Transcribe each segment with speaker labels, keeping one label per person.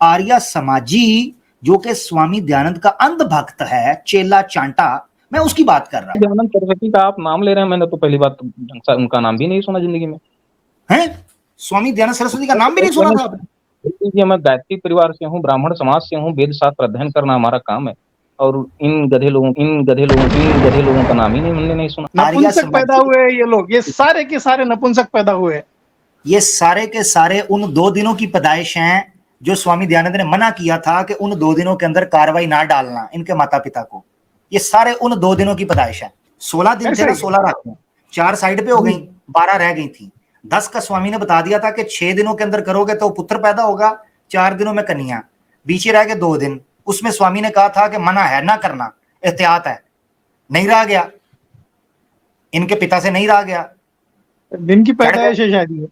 Speaker 1: आर्य समाजी जो कि स्वामी दयानंद का अंध भक्त है, चेला चांटा, मैं उसकी बात कर रहा हूं।
Speaker 2: दयानंद सरस्वती का आप नाम ले रहे हैं, मैंने तो पहली बात उनका नाम भी नहीं सुना जिंदगी में।
Speaker 1: है स्वामी दयानंद सरस्वती का नाम भी नहीं सुना था आपने?
Speaker 2: मैं गायत्री परिवार से हूँ, ब्राह्मण समाज से हूँ, वेद शास्त्र अध्ययन करना हमारा काम है, और इन गधे लोगों का नाम ही हमने नहीं सुना।
Speaker 3: नपुंसक पैदा हुए ये लोग, ये सारे के सारे नपुंसक पैदा हुए।
Speaker 1: ये सारे के सारे उन 2 दिनों की पैदाइश हैं जो स्वामी दयानंद ने मना किया था कि उन 2 दिनों के अंदर कार्रवाई ना डालना इनके माता पिता को। ये सारे उन 2 दिनों की पैदाइश है। 16 दिन थे ना, 16 रातें, 4 साइड पे हो गई, 12 रह गई थी। 10 का स्वामी ने बता दिया था कि 6 दिनों के अंदर करोगे तो पुत्र पैदा होगा, 4 दिनों में कन्या, बीचे रह गए 2 दिन। उसमें स्वामी ने कहा था कि मना है ना करना, एहतियात है, नहीं रहा गया, इनके पिता से नहीं रहा गया।
Speaker 3: दिन की पैदाइश है शायद।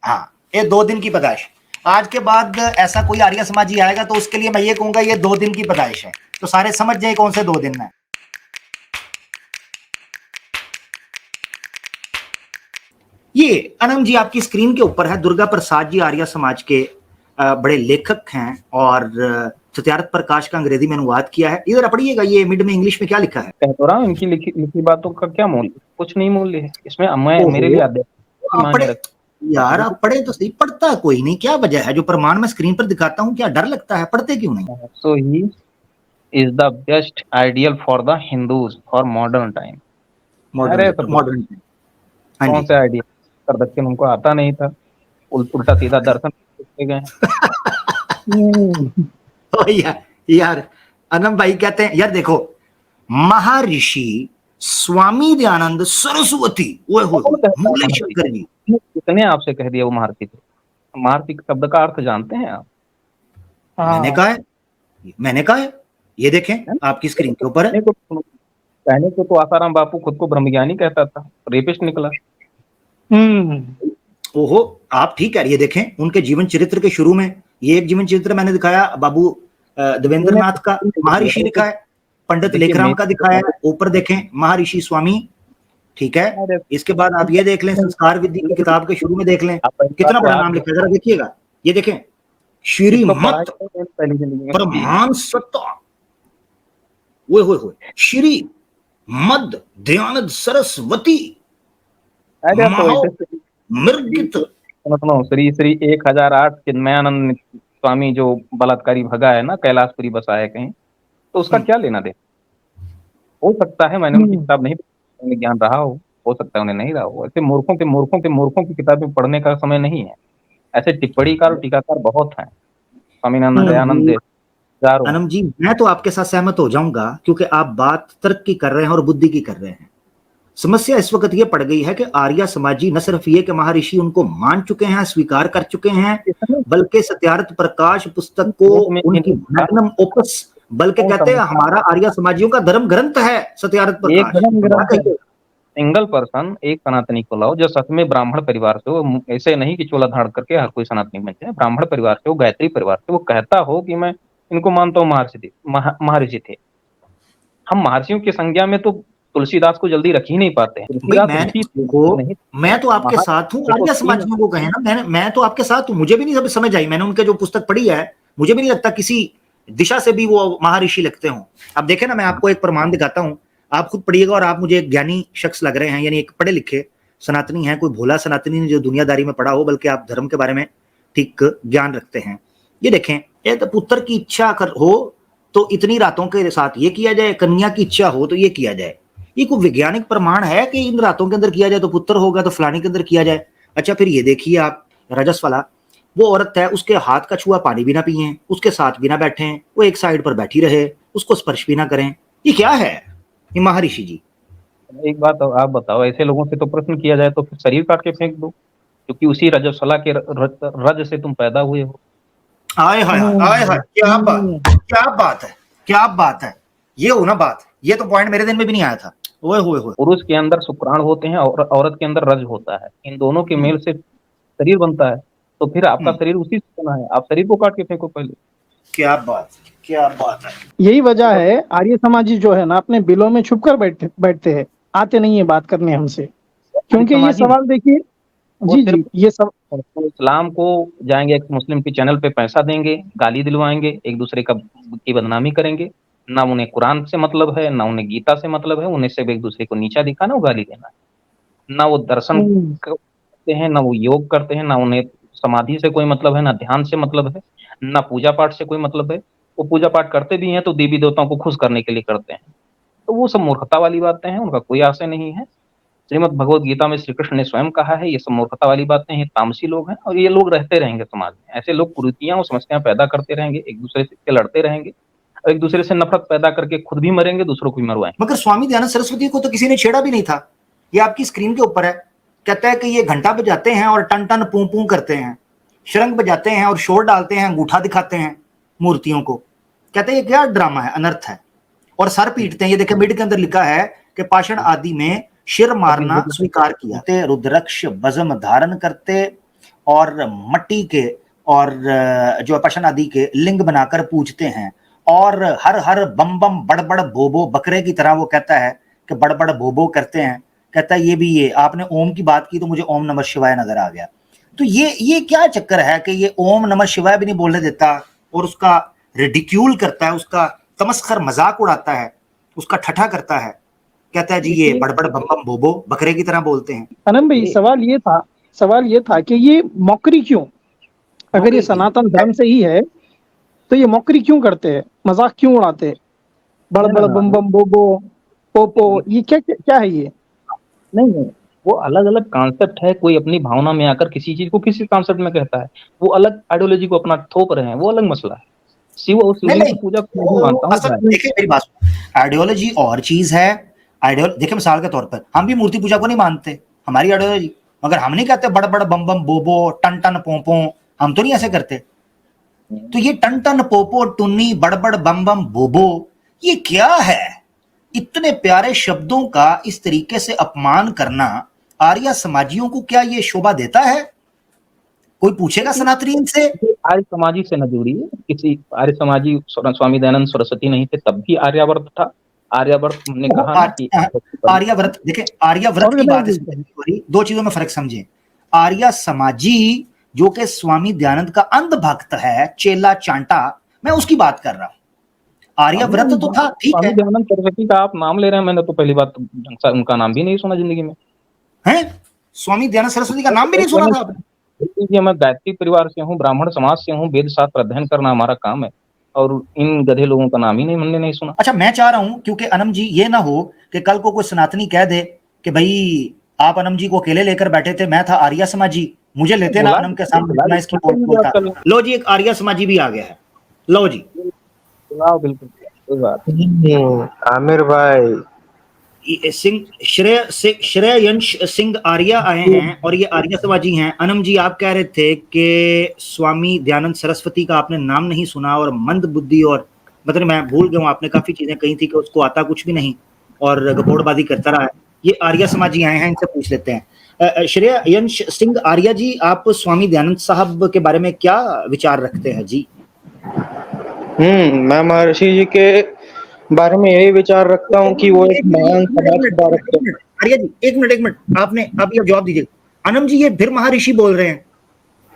Speaker 1: हाँ, ये 2 दिन की पैदाइश। आज के बाद ऐसा कोई आर्य समाजी आएगा तो उसके लिए मैं ये कहूंगा ये 2 दिन की पैदाइश है, तो सारे समझ जाए कौन से 2 दिन है। ये अनंत जी आपकी स्क्रीन के ऊपर है, दुर्गा प्रसाद जी आर्य समाज के बड़े लेखक हैं और सत्यार्थ प्रकाश का अंग्रेजी में अनुवाद किया है। इधर पढ़िएगा, ये मिड में इंग्लिश में क्या लिखा है।
Speaker 2: कह तो रहा हूं, इनकी लिखी बातों का क्या मूल्य, कुछ नहीं मूल्य है इसमें। मेरे लिए
Speaker 1: यार आप पढ़े तो सही, पढ़ता कोई नहीं, क्या वजह है? जो प्रमाण मैं स्क्रीन पर दिखाता हूँ क्या डर लगता है? पढ़ते क्यों नहीं?
Speaker 2: So he is the best ideal for the Hindus for modern time.
Speaker 1: Modern time
Speaker 2: कौन सा आइडिया? कर दक्षिण उनको आता नहीं था, उल्टा सीधा दर्शन गए।
Speaker 1: यार अनंत भाई कहते हैं, यार देखो, महर्षि स्वामी दयानंद सरस्वती, मूलेशंकर जी,
Speaker 2: कितने आपसे कह दिया वो महर्षि थे? महर्षि शब्द का अर्थ जानते हैं आप?
Speaker 1: मैंने कहा है, ये देखें आपकी स्क्रीन के ऊपर है।
Speaker 2: कहने को तो आसाराम बापू खुद को ब्रह्मज्ञानी कहता था, रेपिस्ट निकला।
Speaker 1: ओहो, आप ठीक है। ये देखें उनके जीवन चरित्र के शुरू में, ये एक जीवन चरित्र मैंने दिखाया बाबू देवेंद्र नाथ का, महर्षि लिखा है, पंडित लेखराम का दिखाया है, ऊपर देखें महर्षि स्वामी, ठीक है। इसके बाद आप ये देख लें, संस्कार विधि की किताब के शुरू में देख लें कितना बड़ा नाम लिखा है, जरा देखिएगा, ये देखें, श्रीमत परमहंस सत्ता, श्री मद दयानंद सरस्वती मृगित।
Speaker 2: सुनो, श्री श्री 1008 चिन्मयानंद स्वामी जो बलात्कारी भगा है ना, कैलाशपुरी बसाया कहीं, तो उसका क्या लेना दे? हो सकता है मैंने उनकी किताब नहीं ज्ञान रहा हो सकता है उन्हें नहीं रहा हो। ऐसे मूर्खों की किताबें पढ़ने का समय नहीं है। ऐसे टिप्पणीकार और टीकाकार बहुत हैं। स्वामीनारायण दयानंद
Speaker 1: अनंत जी, मैं तो आपके साथ सहमत हो जाऊंगा क्योंकि आप बात तर्क की कर रहे हैं और बुद्धि की कर रहे हैं। समस्या इस वक्त ये पड़ गई है कि आर्य समाजी न सिर्फ ये कि महर्षि उनको मान चुके हैं, स्वीकार कर चुके हैं, बल्कि सत्यार्थ प्रकाश पुस्तक को उनकी मैग्नम ओपस, बल्कि कहते हैं हमारा आर्य समाजियों का धर्म ग्रंथ है सत्यार्थ प्रकाश।
Speaker 2: सिंगल पर्सन एक सनातनी को लाओ जो सच में ब्राह्मण परिवार से हो, ऐसे नहीं कि चोला धाड़ करके हर कोई सनातनी बन जाए, ब्राह्मण परिवार से हो, गायत्री परिवार से, वो कहता हो कि मैं इनको मानता हूँ महर्षि थे। हम महर्षियों की संज्ञा में तो तुलसीदास को जल्दी रख ही नहीं पाते हैं।
Speaker 1: मैं तो आपके साथ हूँ, आर्य समाजियों को कहे ना, मैं तो आपके साथ हूँ, मुझे भी नहीं समझ आई, मैंने उनके जो पुस्तक पढ़ी है, मुझे भी नहीं लगता किसी दिशा से भी वो महर्षि लगते हों। अब देखे ना, मैं आपको एक प्रमाण दिखाता हूँ, आप खुद पढ़िएगा और आप मुझे एक ज्ञानी शख्स लग रहे हैं, यानी एक पढ़े लिखे सनातनी है, कोई भोला सनातनी नहीं जो दुनियादारी में पढ़ा हो, बल्कि आप धर्म के बारे में ठीक ज्ञान रखते हैं। ये देखें, ये तो पुत्र की इच्छा हो तो इतनी रातों के साथ ये किया जाए, कन्या की इच्छा हो तो ये किया जाए। ये कोई वैज्ञानिक प्रमाण है कि इन रातों के अंदर किया जाए तो पुत्र होगा, तो फलाने के अंदर किया जाए। अच्छा, फिर ये देखिए आप, रजस वाला, वो औरत है, उसके हाथ का छुआ पानी भी ना पिए, उसके साथ भी ना बैठे, वो एक साइड पर बैठी रहे, उसको स्पर्श भी ना करें। ये क्या है ये महर्षि जी?
Speaker 2: एक बात आप बताओ, ऐसे लोगों से तो प्रश्न किया जाए तो फिर शरीर काट के फेंक दो, क्योंकि उसी रजस्वला के रज से तुम पैदा हुए हो।
Speaker 1: आए हाय आए हाय, क्या बात है, ये हो ना बात, ये तो पॉइंट मेरे दिन में भी नहीं आया था। ओए
Speaker 2: पुरुष के अंदर शुक्राणु होते हैं और औरत के अंदर रज होता है, इन दोनों के मेल से शरीर बनता है, तो फिर आपका शरीर उसी से बना है, आप शरीर को काट के फेंको पहले।
Speaker 1: क्या बात है।
Speaker 3: यही वजह है आर्य समाजी जो है ना, अपने बिलों में छुपकर बैठते हैं, आते नहीं है बात करने हमसे, क्योंकि ये सवाल देखिए,
Speaker 2: वो
Speaker 3: जी
Speaker 2: सिर्फ
Speaker 3: जी ये सब
Speaker 2: तो इस्लाम को जाएंगे एक मुस्लिम के चैनल पे पैसा देंगे, गाली दिलवाएंगे, एक दूसरे का की बदनामी करेंगे। ना उन्हें कुरान से मतलब है, ना उन्हें गीता से मतलब है, उन्हें सिर्फ एक दूसरे को नीचा दिखाना और गाली देना है। ना वो दर्शन
Speaker 3: हम्म,
Speaker 2: करते हैं, ना वो योग करते हैं, ना उन्हें समाधि से कोई मतलब है, ना ध्यान से मतलब है, ना पूजा पाठ से कोई मतलब है। वो पूजा पाठ करते भी हैं तो देवी देवताओं को खुश करने के लिए करते हैं। तो वो सब मूर्खता वाली बातें हैं, उनका कोई आशय नहीं है। श्रीमद् भगवत गीता में श्री कृष्ण ने स्वयं कहा है, ये सब मूर्खता वाली बातें हैं, तामसी लोग हैं और ये लोग रहते रहेंगे समाज में। ऐसे लोग कुरीतियां और समस्याएं पैदा करते रहेंगे, एक दूसरे से लड़ते रहेंगे और एक दूसरे से नफरत पैदा करके खुद भी मरेंगे, दूसरों को भी मरवाएंगे।
Speaker 1: मगर स्वामी दयानंद सरस्वती को तो किसी ने छेड़ा भी नहीं था। ये आपकी स्क्रीन के ऊपर है। कहता है कि ये घंटा बजाते हैं और टन टन पू पू करते हैं, शरंग बजाते हैं और शोर डालते हैं, अंगूठा दिखाते हैं मूर्तियों को। कहते हैं ये क्या ड्रामा है, अनर्थ है, और सर पीटते हैं। ये देखिए मिड के अंदर लिखा है कि पाषाण आदि में शिर मारना स्वीकार किया। ते रुद्रक्ष बजम धारण करते और मट्टी के और जो पाषाण आदि के लिंग बनाकर पूजते हैं, और हर हर बम बम बड़बड़ बोबो, बकरे की तरह वो कहता है कि बड़बड़ बोबो करते हैं। कहता है ये भी, ये आपने ओम की बात की तो मुझे ओम नमः शिवाय नजर आ गया। तो ये क्या चक्कर है कि ये ओम नमः शिवाय भी नहीं बोलने देता और उसका रिडिक्यूल करता है, उसका तमस्खर मजाक उड़ाता है, उसका ठट्ठा करता है। कहता है जी ये बड़बड़ बम बम बोबो, बकरे की तरह बोलते हैं।
Speaker 3: आनंद भाई सवाल ये था कि ये मौकरी क्यों, अगर ये सनातन धर्म से ही है तो ये मौकरी क्यों करते हैं, मजाक क्यों उड़ाते हैं, बड़ बड़ बम बम बोबो पोपो, ये क्या क्या है ये?
Speaker 2: नहीं, वो अलग अलग कॉन्सेप्ट है। कोई अपनी भावना में आकर किसी चीज को किसी कॉन्सेप्ट में कहता है, वो अलग आइडियोलॉजी को अपना थोप रहे हैं, वो अलग मसला है। शिवलिंग की पूजा को नहीं मानता हूँ।
Speaker 1: असल देखिए मेरी बात, आइडियोलॉजी और चीज है। देखिए मिसाल के तौर पर हम भी मूर्ति पूजा को नहीं मानते, हमारी आइडियोलॉजी, मगर हम नहीं कहते बड़ बड़ बम बम बोबो टन टन पोपो, हम तो नहीं ऐसे करते। तो ये टन टन पोपो टुन्नी बड़बड़ बम बम बोबो ये क्या है? इतने प्यारे शब्दों का इस तरीके से अपमान करना आर्य समाजियों को क्या ये शोभा देता है? कोई पूछेगा सनातनी से?
Speaker 2: आर्य समाजी से न जुड़ी है, किसी आर्य समाजी स्वामी दयानंद सरस्वती नहीं थे तब भी आर्यावर्त था। आर्यावर्त हमने कहा ना कि
Speaker 1: आर्यावर्त, देखिए आर्यावर्त की बात है, दो चीजों में फर्क समझे। आर्य समाजी जो कि स्वामी दयानंद का अंध भक्त है, चेला चांटा, मैं उसकी बात कर रहा हूं। आर्यव्रत तो था, ठीक है।
Speaker 2: स्वामी दयानंद सरस्वती का आप नाम ले रहे हैं, मैंने तो पहली बात ढंग से उनका नाम भी नहीं सुना जिंदगी में।
Speaker 1: हैं? स्वामी दयानंद सरस्वती का नाम भी नहीं सुना था आपने?
Speaker 2: मैं गायत्री परिवार से हूँ, ब्राह्मण समाज से हूँ, वेद शास्त्र अध्ययन करना हमारा काम है, और इन गधे लोगों का नाम ही नहीं हमने नहीं सुना।
Speaker 1: अच्छा, मैं चाह रहा हूं क्योंकि अनम जी ये ना हो कि कल को कोई सनातनी कह दे कि भाई आप अनम जी को अकेले लेकर बैठे थे, मैं था आर्य समाजी, मुझे लेते ना अनम के सामने, मैं इसकी पोल खोलता। लो जी, एक आर्य समाजी भी आ गया है। लो जी,
Speaker 2: बिल्कुल कोई बात।
Speaker 4: आमिर भाई,
Speaker 1: श्रेयंश सिंह आर्य आए हैं और ये आर्य समाजी हैं। अनम जी आप कह रहे थे कि स्वामी दयानंद सरस्वती का आपने नाम नहीं सुना और मंद बुद्धि, और मतलब मैं भूल गया हूँ, आपने काफी चीजें कही थी कि उसको आता कुछ भी नहीं और गपोड़बाजी करता रहा है। ये आर्य समाजी आए हैं, इनसे पूछ लेते हैं। श्रेयंश सिंह आर्य जी, आप स्वामी दयानंद साहब के बारे में क्या विचार रखते हैं जी?
Speaker 4: मैं महर्षि जी के बारे में यही विचार रखता हूँ कि वो एक महान समाज सुधारक थे।
Speaker 1: आर्य जी एक मिनट, आपने अब ये जवाब दीजिए। अनम जी ये फिर महर्षि बोल रहे हैं,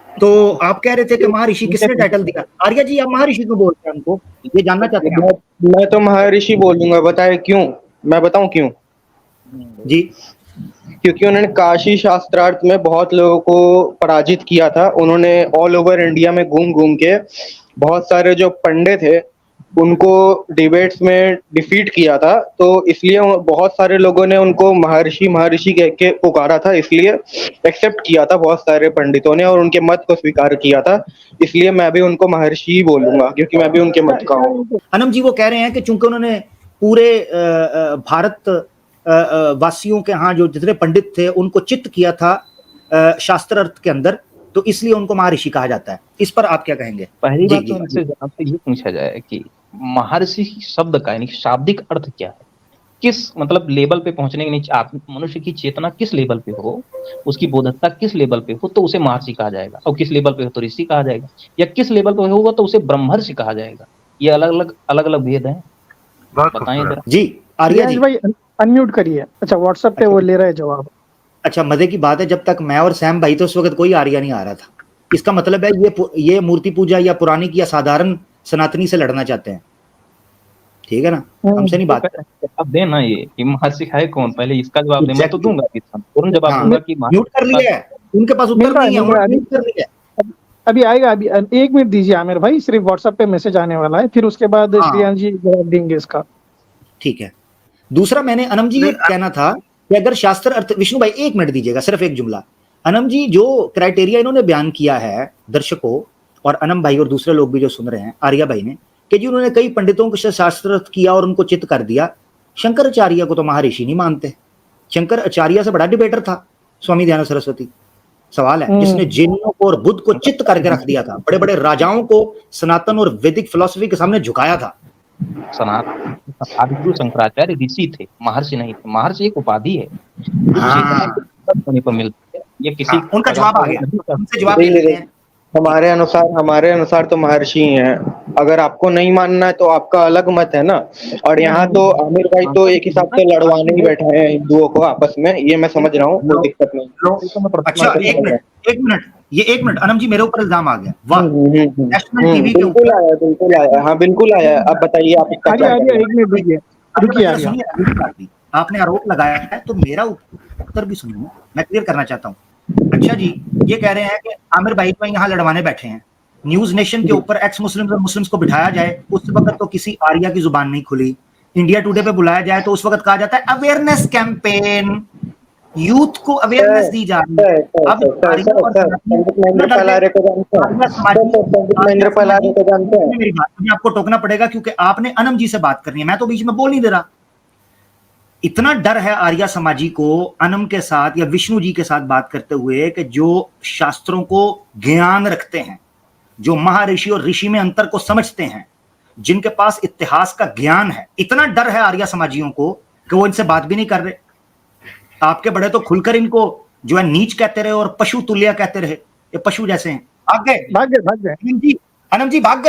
Speaker 1: तो आप कह रहे थे कि महर्षि किसने टाइटल दिया? आर्य जी आप महर्षि क्यों बोलते हैं? हमको ये जानना चाहते हैं।
Speaker 4: मैं तो महर्षि बोलूंगा, बताए क्यों? मैं बताऊं क्यों?
Speaker 1: जी,
Speaker 4: क्योंकि उन्होंने काशी शास्त्रार्थ में बहुत लोगों को पराजित किया था। उन्होंने ऑल ओवर इंडिया में घूम घूम के बहुत सारे जो पंडित थे उनको डिबेट्स में डिफीट किया था, तो इसलिए बहुत सारे लोगों ने उनको महर्षि महर्षि कह के पुकारा था, इसलिए एक्सेप्ट किया था बहुत सारे पंडितों ने और उनके मत को स्वीकार किया था। इसलिए मैं भी उनको महर्षि ही बोलूंगा क्योंकि मैं भी उनके मत का हूँ।
Speaker 1: अनम जी वो कह रहे हैं कि चूंकि उन्होंने पूरे भारत वासियों के यहाँ जो जितने पंडित थे उनको चित्त किया था शास्त्र अर्थ के अंदर, तो इसलिए उनको महर्षि कहा जाता है। इस पर आप क्या कहेंगे?
Speaker 2: पहली बात तो इनसे आपसे ये पूछा जाए कि महर्षि शब्द का यानी शाब्दिक अर्थ क्या है, किस मतलब लेवल पे पहुंचने के लिए मनुष्य की चेतना किस लेवल पे हो, उसकी बोधकता किस लेवल पे हो तो उसे महर्षि कहा जाएगा, और किस लेवल पे हो तो ऋषि कहा जाएगा, या किस लेवल पे होगा तो उसे ब्रह्मर्षि कहा जाएगा। ये अलग अलग भेद हैं, बताएं जरा।
Speaker 1: जी आर्य जी
Speaker 3: भाई अनम्यूट करिए। अच्छा व्हाट्सएप पे वो ले रहे हैं जवाब।
Speaker 1: अच्छा, मजे की बात है, जब तक मैं और सैम भाई थे उस वक्त कोई आर्या नहीं आ रहा था। इसका मतलब है ये मूर्ति पूजा या पुराणिक या साधारण सनातनी से लड़ना चाहते हैं, ठीक है ना, हमसे नहीं
Speaker 2: तो
Speaker 1: बात।
Speaker 2: जवाब दे ना, ये कि महर्षि है कौन, पहले इसका जवाब दे। मैं तो
Speaker 1: Exactly.
Speaker 2: दूंगा इसका पूर्ण जवाब
Speaker 1: हाँ,
Speaker 2: दूंगा कि
Speaker 1: म्यूट कर लिया है, उनके पास उत्तर नहीं है,
Speaker 3: मिल रहा है
Speaker 1: उन्होंने म्यूट कर लिया है।
Speaker 3: अभी आएगा। अभी 1 मिनट दीजिए आमिर भाई, सिर्फ व्हाट्सएप पे मैसेज आने वाला है, फिर उसके बाद
Speaker 1: हाँ,
Speaker 3: श्रेयांश जी जवाब देंगे इसका।
Speaker 1: ठीक है। दूसरा मैंने अनम जी ये कहना था कि अगर शास्त्र अर्थ, विष्णु भाई 1 मिनट दीजिएगा, सिर्फ एक जुमला। अनम जी जो क्राइटेरिया इन्होंने बयान किया है दर्शकों और अनम भाई और दूसरे लोग भी जो सुन रहे हैं, आर्या भाई ने, कि जी उन्होंने कई पंडितों को शास्त्र अर्थ किया और उनको चित्त कर दिया। शंकराचार्य को तो महर्षि नहीं मानते, शंकराचार्य से बड़ा डिबेटर था स्वामी दयानंद सरस्वती। सवाल है, जिसने जैनियों को और बुद्ध को चित्त करके रख दिया था, बड़े बड़े राजाओं को सनातन और वैदिक फिलॉसफी के सामने झुकाया था।
Speaker 2: सनातन आदिगुरु शंकराचार्य ऋषि थे, महर्षि नहीं थे। महर्षि एक उपाधि है जो चेतना के तत्व होने पर मिलती है। ये किसी
Speaker 1: हाँ, उनका जवाब आ गया, उनसे जवाब ले
Speaker 4: देखिए,
Speaker 1: लेते हैं।
Speaker 4: हमारे अनुसार तो महर्षि ही हैं। अगर आपको नहीं मानना है तो आपका अलग मत है ना। और यहाँ तो आमिर भाई तो एक हिसाब से लड़वाने ही बैठे हैं हिंदुओं को आपस में, ये मैं समझ रहा हूँ, कोई दिक्कत नहीं।
Speaker 1: अच्छा, एक मिनट अनम जी, मेरे ऊपर इल्जाम आ गया। वाह, नेशनल टीवी के
Speaker 4: बिल्कुल
Speaker 1: ऊपर।
Speaker 4: आया, बिल्कुल आया, हाँ बिल्कुल आया। अब बताइए आप इसका क्या
Speaker 3: आर्या
Speaker 4: करें?
Speaker 3: 1 मिनट दीजिए, रुकिए आर्या।
Speaker 1: सुनिए, अगली बात भी आपने आरोप लगाया है तो मेरा उत्तर भी सुनिए, मैं क्लियर करना चाहता हूँ। अच्छा जी, ये कह रहे हैं कि आमिर भाई को यहाँ लड़वाने बैठे हैं, न्यूज नेशन के ऊपर एक्स मुस्लिम्स और मुस्लिम्स को बिठाया जाए, उस वक्त तो किसी आर्या की जुबान नहीं खुली। इंडिया टुडे पे बुलाया जाए तो उस वक्त कहा जाता है अवेयरनेस कैंपेन, यूथ को अवेयरनेस दी जा रही है। अब
Speaker 4: पंडित महेंद्र पलारे को जानते हैं?
Speaker 1: मेरी बात मुझे आपको टोकना पड़ेगा क्योंकि आपने अनम जी से बात करनी है, मैं तो बीच में बोल नहीं दे रहा। इतना डर है आर्या समाजी को अनम के साथ या विष्णु जी के साथ बात करते हुए कि जो शास्त्रों को ज्ञान रखते हैं, जो महर्षि और ऋषि में अंतर को समझते हैं, जिनके पास इतिहास का ज्ञान है, इतना डर है आर्या समाजियों को कि वो इनसे बात भी नहीं कर रहे। आपके बड़े तो खुलकर इनको जो है नीच कहते रहे और पशु तुल्य कहते रहे, ये पशु जैसे हैं। भाग गए अनम जी, भाग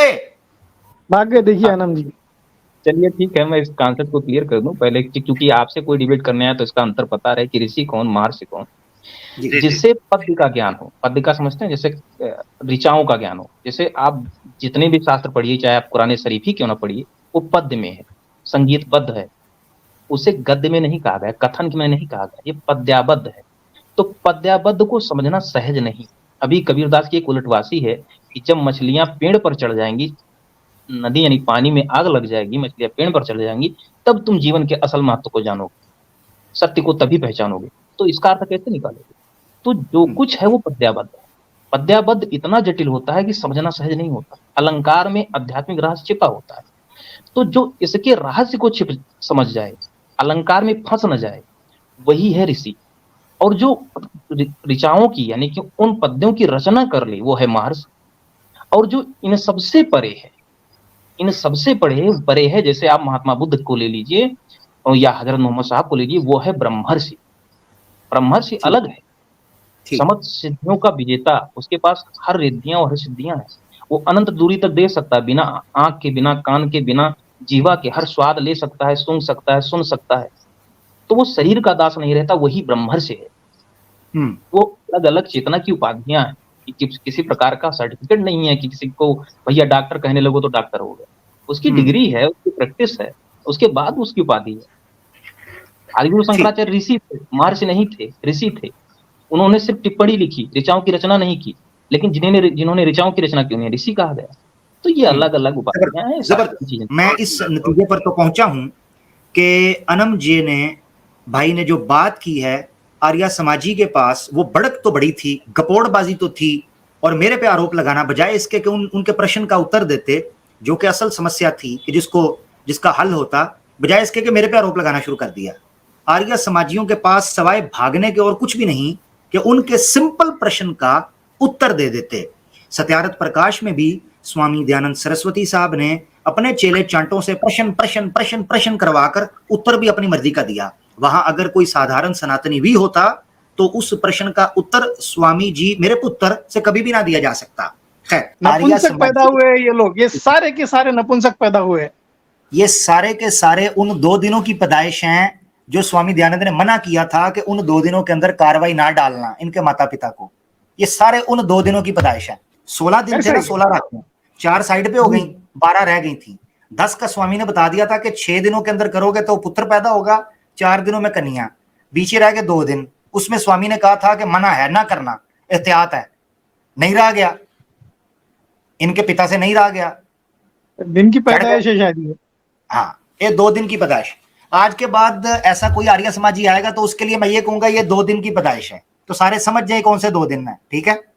Speaker 1: गए।
Speaker 3: देखिए अनम जी,
Speaker 2: चलिए ठीक है, मैं इस कॉन्सेप्ट को क्लियर कर दूं पहले, क्योंकि आपसे कोई डिबेट करने आया तो इसका अंतर पता रहे कि ऋषि कौन, महर्षि कौन। जिससे पद्य का ज्ञान हो, पद्य का समझते हैं, जैसे ऋचाओं का ज्ञान हो। जैसे आप जितने भी शास्त्र पढ़िए, चाहे आप कुरान शरीफ ही क्यों ना पढ़िए, वो पद्य में है, संगीतबद्ध है। उसे गद्य में नहीं कहा गया, कथन में नहीं कहा गया, ये पद्याबद्ध है। तो पद्याबद्ध को समझना सहज नहीं। अभी कबीरदास की एक उलटवासी है कि जब मछलियां पेड़ पर चढ़ जाएंगी, नदी यानी पानी में आग लग जाएगी, मछलियां पेड़ पर चढ़ जाएंगी, तब तुम जीवन के असल महत्व को जानोगे, सत्य को तभी पहचानोगे। तो इसका अर्थ कैसे निकालोगे? तो जो कुछ है वो पद्याबद्ध है। पद्याबद्ध इतना जटिल होता है कि समझना सहज नहीं होता। अलंकार में आध्यात्मिक रहस्य छिपा होता है। तो जो इसके रहस्य को समझ जाए, अलंकार में फंस न जाए, वही है ऋषि। और जो ऋचाओं की यानी कि उन पद्यों की रचना कर ली, वो है महर्षि। और जो इन सबसे परे है, इन सबसे परे है, जैसे आप महात्मा बुद्ध को ले लीजिए या हजरत मोहम्मद साहब को लीजिए, वो है ब्रह्मर्षि। ब्रह्मर्षि अलग है, समस्त सिद्धियों का विजेता, उसके पास हर रिद्धियां और सिद्धियां हैं। वो अनंत दूरी तक देख सकता है, बिना आंख के, बिना कान के, बिना जीवा के हर स्वाद ले सकता है, सूंघ सकता है, सुन सकता है। तो वो शरीर का दास नहीं रहता, वही ब्रह्मर्षि है। वो अलग अलग चेतना की उपाधियां हैं, किसी प्रकार का सर्टिफिकेट नहीं है कि किसी को भैया डॉक्टर कहने लगो तो डॉक्टर हो गया। उसकी डिग्री है, उसकी प्रैक्टिस है, उसके बाद उसकी उपाधि है। आदिगुरु शंकराचार्य ऋषि थे, महर्षि नहीं थे, ऋषि थे। उन्होंने सिर्फ टिप्पणी लिखी, ऋचाओं की रचना नहीं की। लेकिन जिन्होंने ऋचाओं की रचना की, उन्हें ऋषि कहा गया। तो ये अलग अलग उपाधियां हैं।
Speaker 1: मैं इस नतीजे पर तो पहुंचा हूं कि अनम जी ने, भाई ने जो बात की है, आर्या समाजी के पास वो बढ़त तो बड़ी थी, गपोड़बाजी तो थी, और मेरे पे आरोप लगाना बजाय इसके कि उनके प्रश्न का उत्तर देते, जो कि असल समस्या थी कि जिसका हल होता, बजाय इसके कि मेरे पे आरोप लगाना शुरू कर दिया। आर्या समाजियों के पास सवाए भागने के और कुछ भी नहीं कि उनके सिंपल प्रश्न का उत्तर दे देते। सत्यार्थ प्रकाश में भी स्वामी दयानंद सरस्वती साहब ने अपने चेले चांटों से प्रश्न करवाकर उत्तर भी अपनी मर्जी का दिया। वहां अगर कोई साधारण सनातनी भी होता तो उस प्रश्न का उत्तर स्वामी जी मेरे पुत्र से कभी भी ना दिया जा सकता। खैर,
Speaker 3: नपुंसक पैदा हुए ये लोग, ये सारे के सारे नपुंसक पैदा हुए।
Speaker 1: ये सारे के सारे उन 2 दिनों की पैदाइश हैं जो स्वामी दयानंद ने मना किया था कि उन 2 दिनों के अंदर कार्रवाई ना डालना इनके माता पिता को, ये सारे उन 2 दिनों की पैदाइश है। 16 दिन थे ना, 16 रातें, 4 साइड पे हो गई, 12 रह गई थी। 10 का स्वामी ने बता दिया था कि 6 दिनों के अंदर करोगे तो पुत्र पैदा होगा, 4 दिनों में कन्या, बीच रह गए 2 दिन। उसमें स्वामी ने कहा था कि मना है ना करना, एहतियात है, नहीं रहा गया, इनके पिता से नहीं रहा गया।
Speaker 3: दिन की पैदाइश है शायद ये।
Speaker 1: हाँ, ये 2 दिन की पैदाइश। आज के बाद ऐसा कोई आर्य समाजी आएगा तो उसके लिए मैं ये कहूंगा ये 2 दिन की पैदाइश है, तो सारे समझ जाए कौन से 2 दिन है, ठीक है।